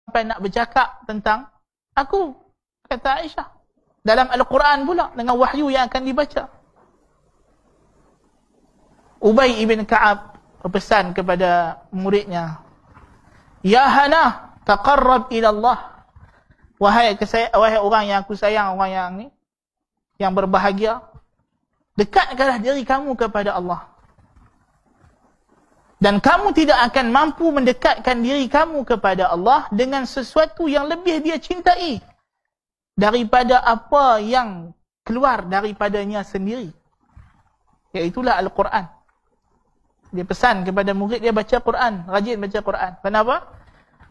sampai nak bercakap tentang aku, kata Aisyah. Dalam Al-Quran pula, dengan wahyu yang akan dibaca. Ubay ibn Ka'ab berpesan kepada muridnya, Ya Hana, taqarrab ila Allah. Wahai orang yang aku sayang, orang yang ni, yang berbahagia, dekatkanlah diri kamu kepada Allah. Dan kamu tidak akan mampu mendekatkan diri kamu kepada Allah dengan sesuatu yang lebih dia cintai daripada apa yang keluar daripadanya sendiri. Iaitulah Al-Quran. Dia pesan kepada murid dia baca Quran, rajin baca Quran. Kenapa?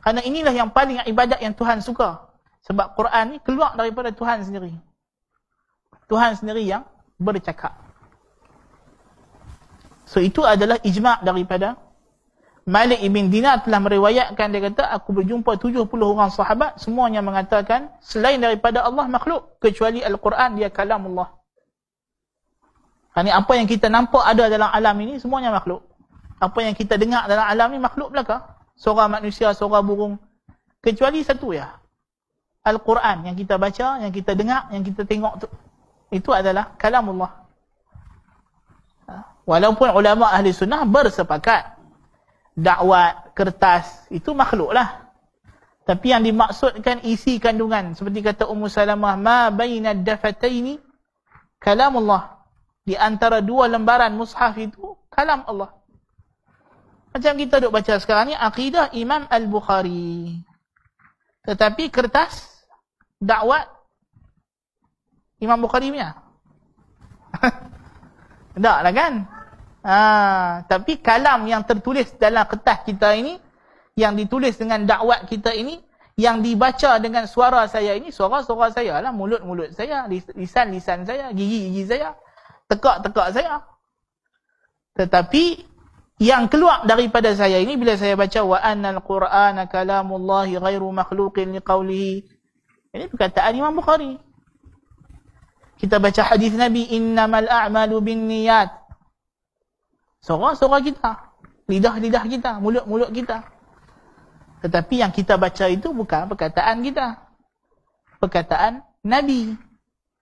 Kerana inilah yang paling ibadat yang Tuhan suka. Sebab Quran ni keluar daripada Tuhan sendiri. Tuhan sendiri yang bercakap. So itu adalah ijma' daripada Malik ibn Dinar telah meriwayatkan, dia kata aku berjumpa 70 orang sahabat, semuanya mengatakan selain daripada Allah makhluk, kecuali Al-Quran dia kalam Allah. Kerana apa yang kita nampak ada dalam alam ini semuanya makhluk. Apa yang kita dengar dalam alam ni makhluk belaka. Suara manusia, suara burung. Kecuali satu ya. Al-Quran yang kita baca, yang kita dengar, yang kita tengok tu, itu adalah kalam Allah. Walaupun ulama ahli sunnah bersepakat dakwat, kertas, itu makhluk lah. Tapi yang dimaksudkan isi kandungan, seperti kata Ummu Salamah, ma baina dafataini kalam Allah. Di antara dua lembaran mushaf itu kalam Allah. Macam kita duk baca sekarang ni akidah Imam Al-Bukhari. Tetapi kertas dakwat Imam Bukhari punya. Tak lah kan? Tapi kalam yang tertulis dalam kertas kita ini, yang ditulis dengan dakwat kita ini, yang dibaca dengan suara saya ini, suara-suara saya lah, mulut-mulut saya, lisan-lisan saya, gigi-gigi saya, tekak-tekak saya. Tetapi yang keluar daripada saya ini, bila saya baca wa annal Qur'ana kalamullahi ghairu makhluqin liqaulihi, ini perkataan Imam Bukhari. Kita baca hadis Nabi, innamal a'malu binniyat. Suara-suara kita, lidah-lidah kita, mulut-mulut kita. Tetapi yang kita baca itu bukan perkataan kita. Perkataan Nabi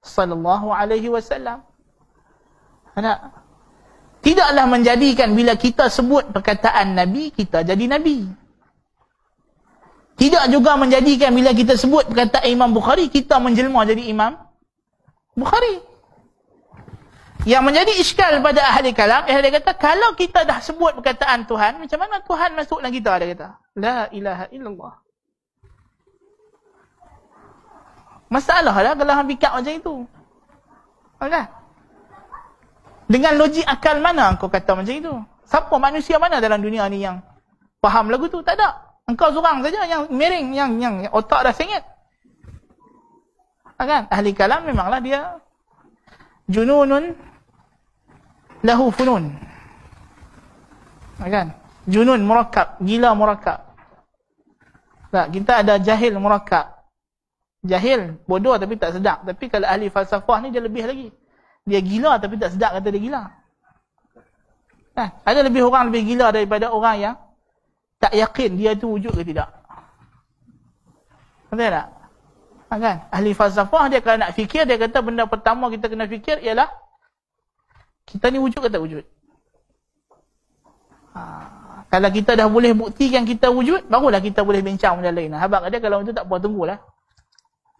sallallahu alaihi wasallam. Tidaklah menjadikan bila kita sebut perkataan Nabi, kita jadi Nabi. Tidak juga menjadikan bila kita sebut perkataan Imam Bukhari, kita menjelma jadi Imam Bukhari. Yang menjadi iskal pada ahli kalam, dia kata, kalau kita dah sebut perkataan Tuhan, macam mana Tuhan masuk dalam kita, dia kata. La ilaha illallah. Masalah lah kalau hang fikir macam itu. Kan? Dengan logik akal mana kau kata macam itu? Siapa manusia mana dalam dunia ni yang faham lagu tu? Tak ada. Engkau seorang saja yang miring, yang otak dah sengit. Kan? Ahli kalam memanglah dia jununun lahu funun. Kan? Junun murakkab, gila murakkab. Tak, kita ada jahil murakkab. Jahil, bodoh tapi tak sedar. Tapi kalau ahli falsafah ni dia lebih lagi. Dia gila tapi tak sedar kata dia gila. Kan? Ada lebih orang lebih gila daripada orang yang tak yakin dia tu wujud ke tidak. Betul tak? Kan? Ahli falsafah dia kalau nak fikir, dia kata benda pertama kita kena fikir ialah kita ni wujud ke tak wujud. Kalau kita dah boleh buktikan kita wujud, barulah kita boleh bincang benda lain. Habaq dia kalau itu tak apa, tunggulah.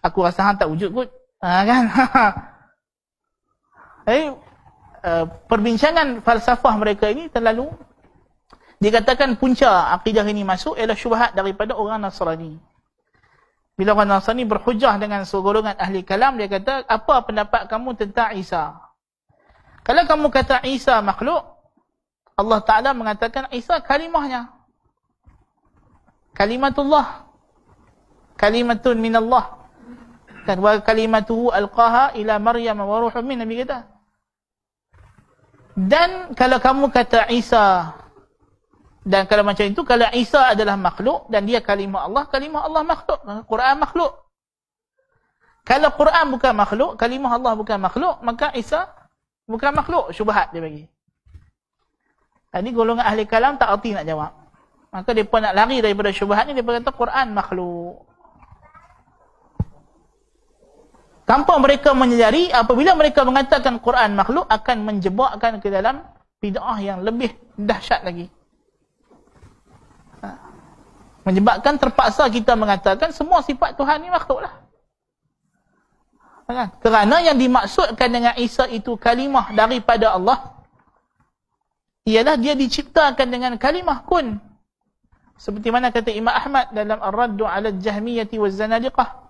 Aku rasa hang tak wujud kot. Kan? Perbincangan falsafah mereka ini terlalu, dikatakan punca akidah ini masuk ialah syubhat daripada orang Nasrani. Bila orang Nasrani berhujah dengan segolongan ahli kalam, dia kata, apa pendapat kamu tentang Isa? Kalau kamu kata Isa makhluk, Allah Ta'ala mengatakan Isa kalimahnya. Kalimatullah. Kalimatun minallah. Dan wa kalimatuhu alqaha ila Maryam wa ruhun min, Nabi kata. Dan kalau kamu kata Isa, dan kalau macam itu, kalau Isa adalah makhluk dan dia kalimah Allah makhluk. Quran makhluk. Kalau Quran bukan makhluk, kalimah Allah bukan makhluk, maka Isa bukan makhluk. Syubhat dia bagi. Ini golongan ahli kalam tak erti nak jawab. Maka mereka nak lari daripada syubhat ni, mereka kata Quran makhluk. Tanpa mereka menyedari, apabila mereka mengatakan Quran makhluk, akan menjebakkan ke dalam bid'ah yang lebih dahsyat lagi. Menyebabkan terpaksa kita mengatakan semua sifat Tuhan ni makhluk lah. Kerana yang dimaksudkan dengan Isa itu kalimah daripada Allah, ialah dia diciptakan dengan kalimah kun. Seperti mana kata Imam Ahmad dalam Ar-Raddu 'ala Al-Jahmiyati waz-Zanadiqah.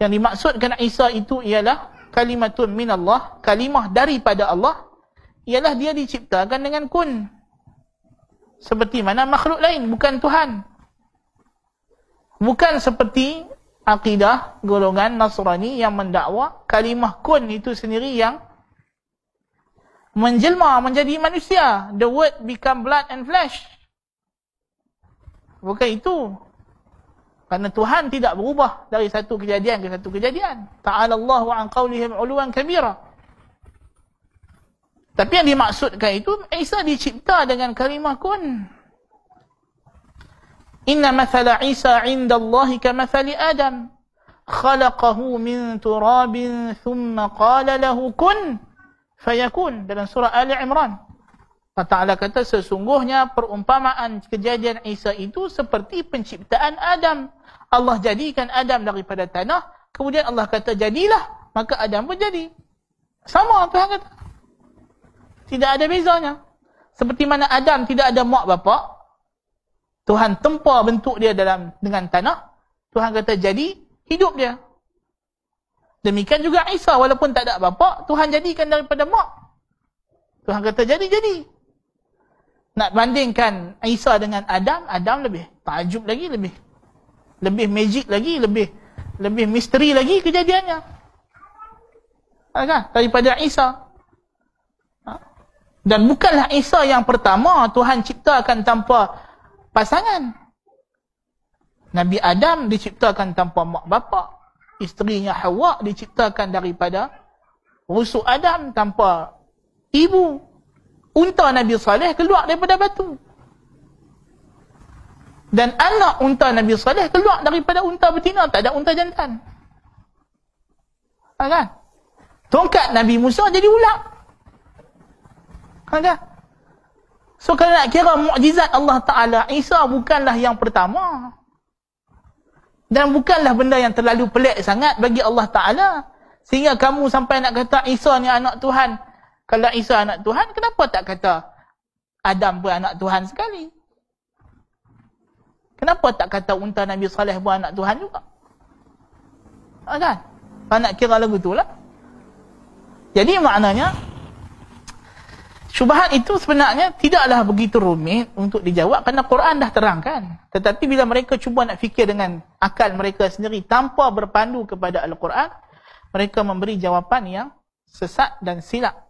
Yang dimaksudkan Isa itu ialah kalimatun min Allah, kalimah daripada Allah, ialah dia diciptakan dengan kun. Seperti mana makhluk lain, bukan Tuhan. Bukan seperti akidah golongan Nasrani yang mendakwa kalimah kun itu sendiri yang menjelma menjadi manusia. The word become blood and flesh. Bukan itu. Kerana Tuhan tidak berubah dari satu kejadian ke satu kejadian. Ta'ala Allahu an qawlihim 'uluwan kabira. Tapi yang dimaksudkan itu, Isa dicipta dengan kalimah kun. Inna mathala Isa 'inda Allahi kamathali Adam. Khalaqahu min turabin thumma qala lahu kun fayakun. Dalam surah Ali Imran. Allah Ta'ala kata, sesungguhnya perumpamaan kejadian Isa itu seperti penciptaan Adam. Allah jadikan Adam daripada tanah, kemudian Allah kata jadilah, maka Adam pun jadi. Sama Tuhan kata. Tidak ada bezanya. Seperti mana Adam tidak ada mak bapak, Tuhan tempa bentuk dia dengan tanah, Tuhan kata jadi, hidup dia. Demikian juga Isa, walaupun tak ada bapak, Tuhan jadikan daripada mak. Tuhan kata jadi. Nak bandingkan Isa dengan Adam, Adam lebih takjub lagi, lebih magic lagi, lebih misteri lagi kejadiannya. Kan? Daripada Isa. Dan bukanlah Isa yang pertama Tuhan ciptakan tanpa pasangan. Nabi Adam diciptakan tanpa mak bapak. Isterinya Hawa diciptakan daripada rusuk Adam tanpa ibu. Unta Nabi Saleh keluar daripada batu. Dan anak unta Nabi Saleh keluar daripada unta betina, tak ada unta jantan. Kan? Tongkat Nabi Musa jadi ular. Kan? So kalau nak kira mukjizat Allah Ta'ala, Isa bukanlah yang pertama. Dan bukanlah benda yang terlalu pelik sangat bagi Allah Ta'ala. Sehingga kamu sampai nak kata Isa ni anak Tuhan. Kalau Isa anak Tuhan, kenapa tak kata Adam pun anak Tuhan sekali? Kenapa tak kata unta Nabi Saleh pun anak Tuhan juga? Kan? Kalau nak kira lagu tu lah. Jadi maknanya, syubhat itu sebenarnya tidaklah begitu rumit untuk dijawab kerana Quran dah terangkan. Tetapi bila mereka cuba nak fikir dengan akal mereka sendiri tanpa berpandu kepada Al-Quran, mereka memberi jawapan yang sesat dan silap.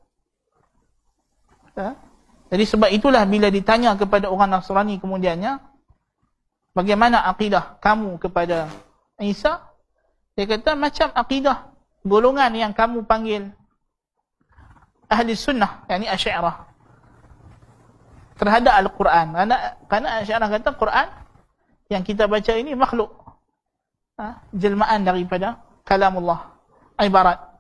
Jadi sebab itulah bila ditanya kepada orang Nasrani kemudiannya, bagaimana akidah kamu kepada Isa? Dia kata macam akidah golongan yang kamu panggil Ahli Sunnah, yakni Asy'ariyah, terhadap Al-Quran. Kerana Asy'ariyah kata Quran yang kita baca ini makhluk. Jelmaan daripada kalamullah. Ibarat.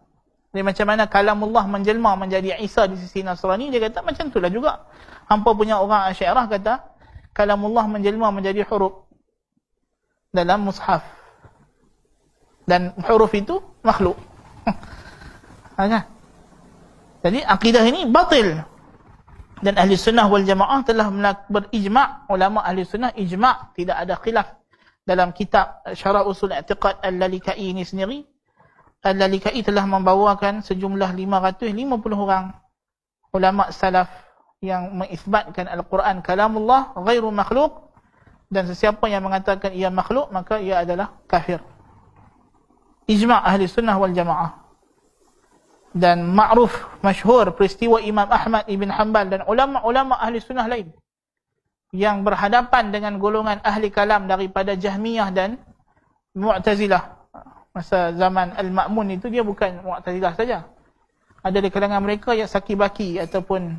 Jadi macam mana kalamullah menjelma menjadi Isa di sisi Nasrani, dia kata macam itulah juga. Hampa punya orang Asy'ariyah kata kalamullah menjelma menjadi huruf dalam mushaf. Dan huruf itu makhluk. Kan? Jadi akidah ini batil. Dan Ahli Sunnah wal Jamaah telah berijma', ulama Ahli Sunnah ijma', tidak ada khilaf dalam kitab Syarah Usul I'tiqad Al-Lalikai ini sendiri. Al-Lalikai telah membawakan sejumlah 550 orang ulama salaf yang mengisbatkan Al-Quran kalamullah ghairu makhluk, dan sesiapa yang mengatakan ia makhluk maka ia adalah kafir. Ijma' Ahli Sunnah wal Jamaah. Dan ma'ruf, masyhur peristiwa Imam Ahmad ibn Hanbal dan ulama-ulama Ahli Sunnah lain yang berhadapan dengan golongan ahli kalam daripada Jahmiyah dan Mu'tazilah. Masa zaman Al-Ma'mun itu dia bukan Mu'tazilah saja. Ada di kalangan mereka yang saki baki ataupun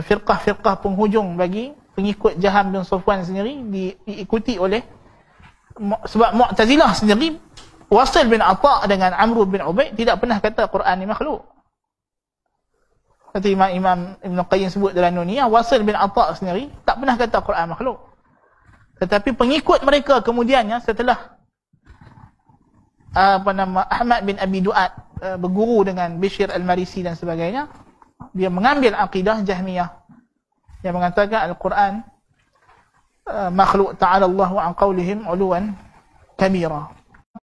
firqah-firqah penghujung bagi pengikut Jaham bin Safwan sendiri diikuti oleh, sebab Mu'tazilah sendiri, Wasil bin Atha' dengan Amr bin Ubaid tidak pernah kata Quran ni makhluk. Seperti Imam Ibn Qayyim sebut dalam Nuniyah, Wasil bin Atha' sendiri tak pernah kata Quran makhluk. Tetapi pengikut mereka kemudiannya setelah Ahmad bin Abi Du'ad berguru dengan Bishr al-Marisi dan sebagainya, dia mengambil akidah Jahmiyah yang mengatakan Al-Quran makhluk, ta'ala Allahu an qawlihim uluwan kabira.